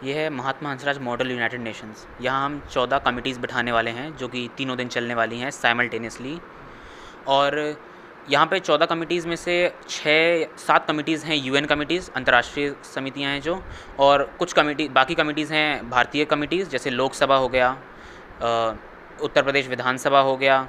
ये है महात्मा Hansraj model United Nations. यहाँ हम 14 कमिटीज़ बिठाने वाले हैं जो कि तीनों दिन चलने वाली हैं साइमल्टेनियसली। और यहाँ पे 14 कमिटीज़ में से 6-7 कमिटीज़ हैं यूएन कमिटीज़, अंतर्राष्ट्रीय समितियाँ हैं जो, और कुछ बाकी कमिटीज़ हैं भारतीय कमिटीज़, जैसे लोकसभा हो गया, उत्तर प्रदेश विधानसभा हो गया,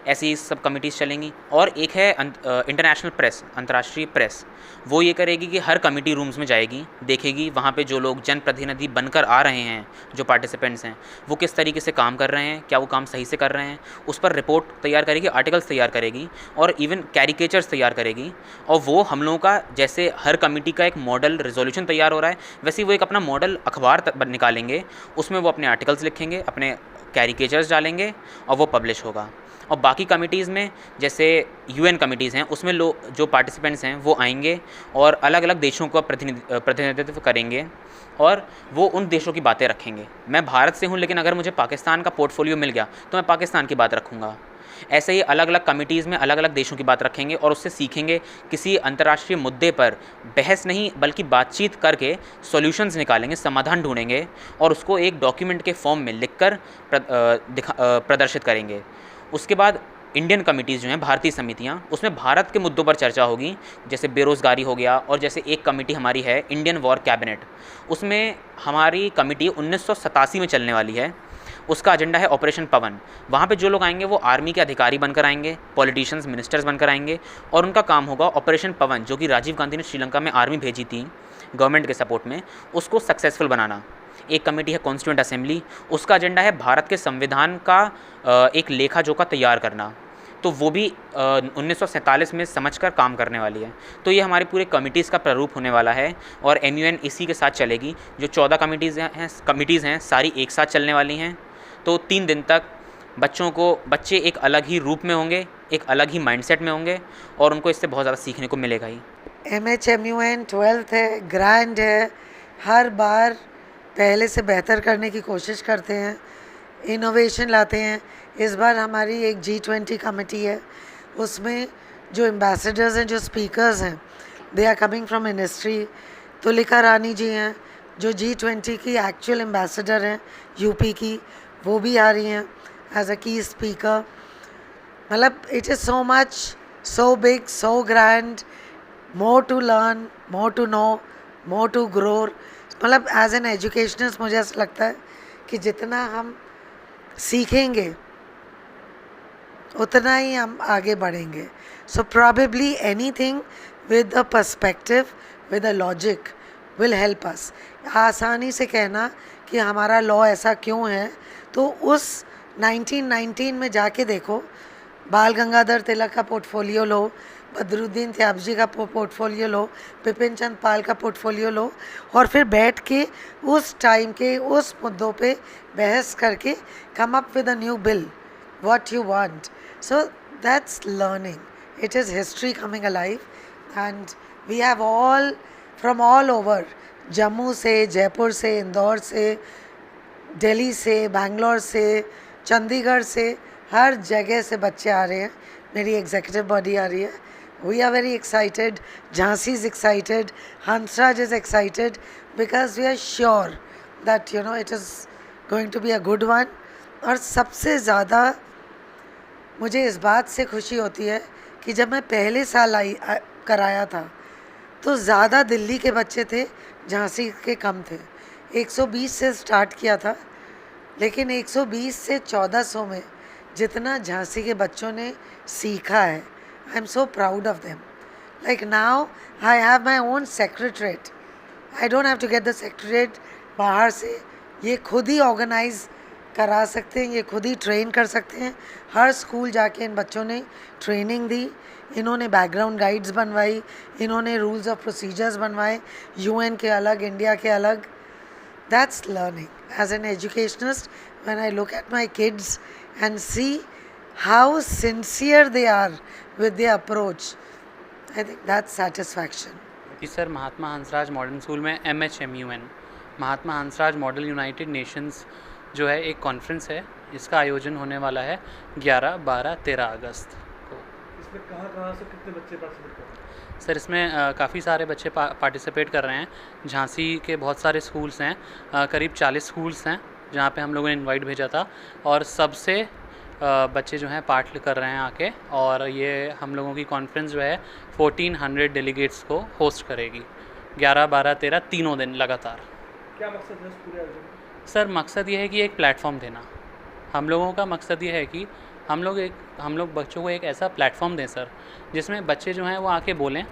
ऐसी सब कमिटीज़ चलेंगी। और एक है इंटरनेशनल प्रेस, अंतर्राष्ट्रीय प्रेस। वो ये करेगी कि हर कमेटी रूम्स में जाएगी, देखेगी वहाँ पे जो लोग जनप्रतिनिधि बनकर आ रहे हैं, जो पार्टिसिपेंट्स हैं, वो किस तरीके से काम कर रहे हैं, क्या वो काम सही से कर रहे हैं, उस पर रिपोर्ट तैयार करेगी, आर्टिकल्स तैयार करेगी और इवन कैरिकेचर्स तैयार करेगी। और वो हम लोगों का, जैसे हर कमेटी का एक मॉडल रेजोल्यूशन तैयार हो रहा है, वैसे ही वो एक अपना मॉडल अखबार निकालेंगे, उसमें वो अपने आर्टिकल्स लिखेंगे, अपने कैरिकेचर्स डालेंगे और वो पब्लिश होगा। और बाकी कमिटीज़ में, जैसे यूएन कमिटीज़ हैं, उसमें जो पार्टिसिपेंट्स हैं वो आएंगे और अलग अलग देशों का प्रतिनिधित्व करेंगे और वो उन देशों की बातें रखेंगे। मैं भारत से हूँ, लेकिन अगर मुझे पाकिस्तान का पोर्टफोलियो मिल गया तो मैं पाकिस्तान की बात रखूँगा। ऐसे ही अलग अलग कमिटीज़ में अलग अलग देशों की बात रखेंगे और उससे सीखेंगे, किसी अंतर्राष्ट्रीय मुद्दे पर बहस नहीं बल्कि बातचीत करके सॉल्यूशंस निकालेंगे, समाधान ढूंढेंगे और उसको एक डॉक्यूमेंट के फॉर्म में लिखकर प्रदर्शित करेंगे। उसके बाद इंडियन कमिटीज़ जो हैं, भारतीय समितियाँ, उसमें भारत के मुद्दों पर चर्चा होगी, जैसे बेरोज़गारी हो गया। और जैसे एक कमेटी हमारी है इंडियन वॉर कैबिनेट, उसमें हमारी कमेटी 1987 में चलने वाली है। उसका एजेंडा है ऑपरेशन पवन। वहाँ पे जो लोग आएंगे वो आर्मी के अधिकारी बनकर आएंगे, पॉलिटिशियंस, मिनिस्टर्स बनकर आएंगे और उनका काम होगा ऑपरेशन पवन, जो कि राजीव गांधी ने श्रीलंका में आर्मी भेजी थी गवर्नमेंट के सपोर्ट में, उसको सक्सेसफुल बनाना। एक कमेटी है कॉन्स्टिट्यूएंट असेंबली, उसका एजेंडा है भारत के संविधान का एक लेखा जोखा तैयार करना, तो वो भी 1947 में समझकर काम करने वाली है। तो ये हमारी पूरे कमिटीज़ का प्रारूप होने वाला है और एमयूएन इसी के साथ चलेगी। जो 14 कमिटीज़ हैं सारी एक साथ चलने वाली हैं। तो 3 दिन तक बच्चे एक अलग ही रूप में होंगे, एक अलग ही माइंडसेट में होंगे और उनको इससे बहुत ज़्यादा सीखने को मिलेगा ही। MHMUN 12th है, ग्रैंड है, हर बार पहले से बेहतर करने की कोशिश करते हैं, इनोवेशन लाते हैं। इस बार हमारी एक G20 कमेटी है, उसमें जो एम्बेसडर्स हैं, जो स्पीकर्स हैं, they are coming from ministry. Tulika Rani ji हैं जो G20 की एक्चुअल एम्बेसडर हैं यूपी की, वो भी आ रही हैं एज अ की स्पीकर। मतलब it is so much, so big, so grand, more to learn, more to know, more to grow. मतलब एज एन एजुकेशनिस्ट मुझे ऐसा लगता है कि जितना हम सीखेंगे उतना ही हम आगे बढ़ेंगे। So probably anything with a perspective, with a logic will help us. आसानी से कहना कि हमारा लॉ ऐसा क्यों है, तो उस 1919 में जाके देखो, बाल गंगाधर तिलक का पोर्टफोलियो लो, बदरुद्दीन त्याबजी का पोर्टफोलियो लो, बिपिन चंद पाल का पोर्टफोलियो लो और फिर बैठ के उस टाइम के उस मुद्दों पे बहस करके come up with a new bill what you want. So that's learning, it is history coming alive and we have all from all over, Jammu से, जयपुर से, इंदौर से, दिल्ली से, बैंगलोर से, चंडीगढ़ से, हर जगह से बच्चे आ रहे हैं। मेरी एग्जीक्यूटिव बॉडी आ रही है। We are very excited, Jhansi is excited, Hansraj is excited, because we are sure that you know it is going to be a good one. और सबसे ज़्यादा मुझे इस बात से खुशी होती है कि जब मैं पहले साल कराया था तो ज़्यादा दिल्ली के बच्चे थे, झांसी के कम थे। 120 से स्टार्ट किया था, लेकिन 120 से 1400 में जितना झांसी के बच्चों ने सीखा है, I am so proud of them. Like now I have my own secretariat, I don't have to get the secretariat बाहर से, ये खुद ही ऑर्गेनाइज करा सकते हैं, ये खुद ही ट्रेन कर सकते हैं। हर स्कूल जाके इन बच्चों ने ट्रेनिंग दी, इन्होंने बैकग्राउंड गाइड्स बनवाई, इन्होंने रूल्स ऑफ प्रोसीजर्स बनवाए, यूएन के अलग, इंडिया के अलग। That's learning. As an educationist, when I look at my kids and see how sincere they are with their approach, I think that's satisfaction. जी sir, Mahatma Hansraj modern school में MHMUN, Mahatma Hansraj model United Nations जो है एक conference है, इसका आयोजन होने वाला है 11, 12, 13 अगस्त को। इसमें कहाँ से कितने बच्चे पार्टिसिपेट कर रहे हैं? सर इसमें काफ़ी सारे बच्चे पार्टिसिपेट कर रहे हैं। झांसी के बहुत सारे स्कूल्स हैं, करीब 40 स्कूल्स हैं जहाँ पे हम लोगों ने इनवाइट भेजा था, और सबसे बच्चे जो हैं पार्ट कर रहे हैं आके। और ये हम लोगों की कॉन्फ्रेंस जो है 1400 डेलीगेट्स को होस्ट करेगी 11, 12, 13 तीनों दिन लगातार। क्या मकसद है इस पूरे आयोजन का? सर मकसद ये है कि एक प्लेटफॉर्म देना। हम लोगों का मकसद ये है कि हम लोग बच्चों को एक ऐसा प्लेटफॉर्म दें सर, जिसमें बच्चे जो हैं वो आके बोलें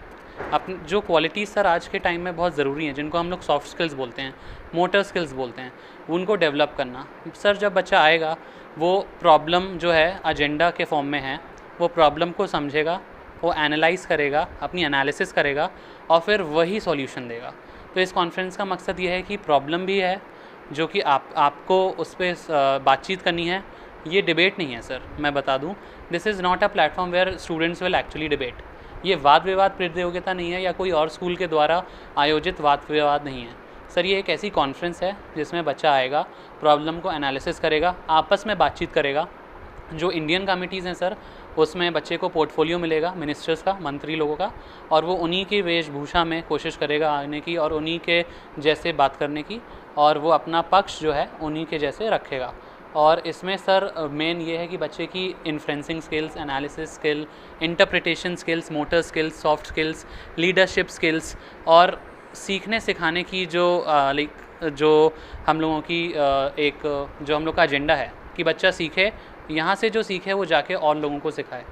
अपनी जो क्वालिटीज़ सर आज के टाइम में बहुत ज़रूरी हैं, जिनको हम लोग सॉफ्ट स्किल्स बोलते हैं, मोटर स्किल्स बोलते हैं, उनको डेवलप करना। सर जब बच्चा आएगा वो प्रॉब्लम जो है एजेंडा के फॉर्म में है, वो प्रॉब्लम को समझेगा, वो एनालाइज़ करेगा, अपनी एनालिसिस करेगा और फिर वही सॉल्यूशन देगा। तो इस कॉन्फ्रेंस का मकसद ये है कि प्रॉब्लम भी है जो कि आपको उस पर बातचीत करनी है। ये डिबेट नहीं है सर, मैं बता दूं, this is not a platform where students will actually debate. ये वाद विवाद प्रतियोगिता नहीं है या कोई और स्कूल के द्वारा आयोजित वाद विवाद नहीं है सर। ये एक ऐसी कॉन्फ्रेंस है जिसमें बच्चा आएगा, प्रॉब्लम को एनालिसिस करेगा, आपस में बातचीत करेगा। जो इंडियन कमिटीज़ हैं सर, उसमें बच्चे को पोर्टफोलियो मिलेगा मिनिस्टर्स का, मंत्री लोगों का, और वो उन्हीं की वेशभूषा में कोशिश करेगा आने की और उन्हीं के जैसे बात करने की, और वो अपना पक्ष जो है उन्हीं के जैसे रखेगा। और इसमें सर मेन ये है कि बच्चे की influencing skills, analysis skill, interpretation skills, motor skills, soft skills, leadership skills और सीखने सिखाने की जो हम लोगों की जो हम लोग का एजेंडा है कि बच्चा सीखे, यहाँ से जो सीखे वो जाके और लोगों को सिखाए।